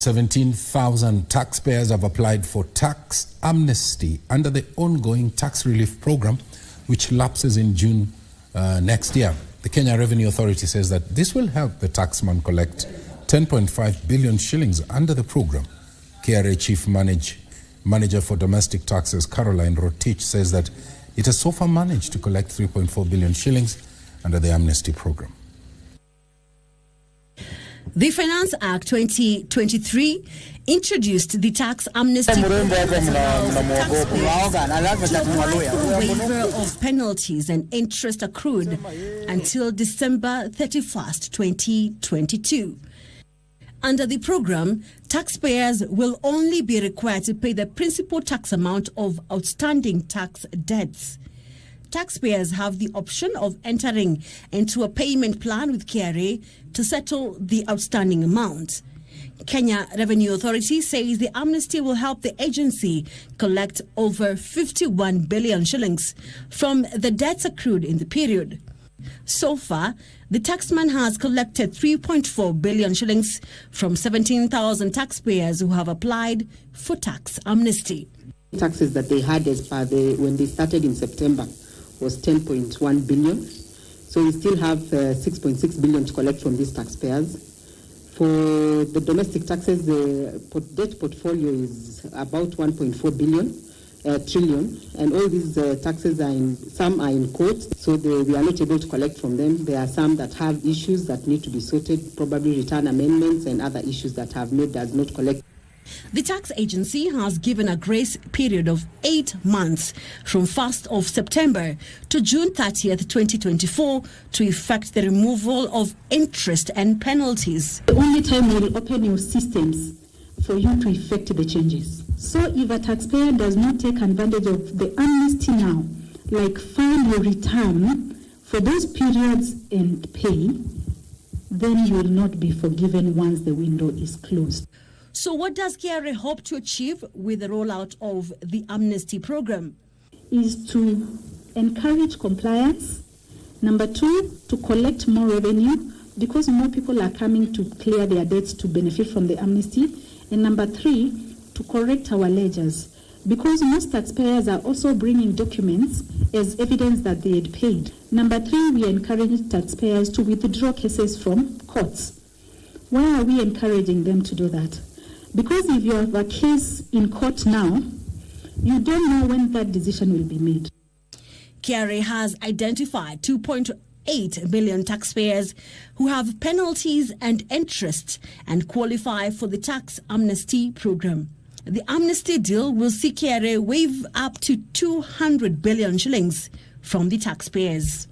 17,000 taxpayers have applied for tax amnesty under the ongoing tax relief program, which lapses in June next year. The Kenya Revenue Authority says that this will help the taxman collect 10.5 billion shillings under the program. KRA Chief Manager for Domestic Taxes, Caroline Rotich, says that it has so far managed to collect 3.4 billion shillings under the amnesty program. The Finance Act 2023 introduced the tax amnesty program waiver of penalties and interest accrued until December 31st, 2022. Under the program, taxpayers will only be required to pay the principal tax amount of outstanding tax debts. Taxpayers have the option of entering into a payment plan with KRA to settle the outstanding amount. Kenya Revenue Authority says the amnesty will help the agency collect over 51 billion shillings from the debts accrued in the period. So far, the taxman has collected 3.4 billion shillings from 17,000 taxpayers who have applied for tax amnesty. Taxes that they had as per when they started in September was 10.1 billion. So we still have 6.6 billion to collect from these taxpayers. For the domestic taxes, the debt portfolio is about 1.4 trillion, and all these taxes some are in court, so we are not able to collect from them. There are some that have issues that need to be sorted, probably return amendments and other issues that have made us not collect. The tax agency has given a grace period of 8 months from 1st of September to June 30th, 2024 to effect the removal of interest and penalties. The only time we will open your systems for you to effect the changes. So if a taxpayer does not take advantage of the amnesty now, like file your return for those periods and pay, then you will not be forgiven once the window is closed. So what does KRA hope to achieve with the rollout of the amnesty program? Is to encourage compliance. Number 2, to collect more revenue because more people are coming to clear their debts to benefit from the amnesty. And number 3, to correct our ledgers because most taxpayers are also bringing documents as evidence that they had paid. Number 3, we encourage taxpayers to withdraw cases from courts. Why are we encouraging them to do that? Because if you have a case in court now, you don't know when that decision will be made. KRA has identified 2.8 million taxpayers who have penalties and interest and qualify for the tax amnesty program. The amnesty deal will see KRA waive up to 200 billion shillings from the taxpayers.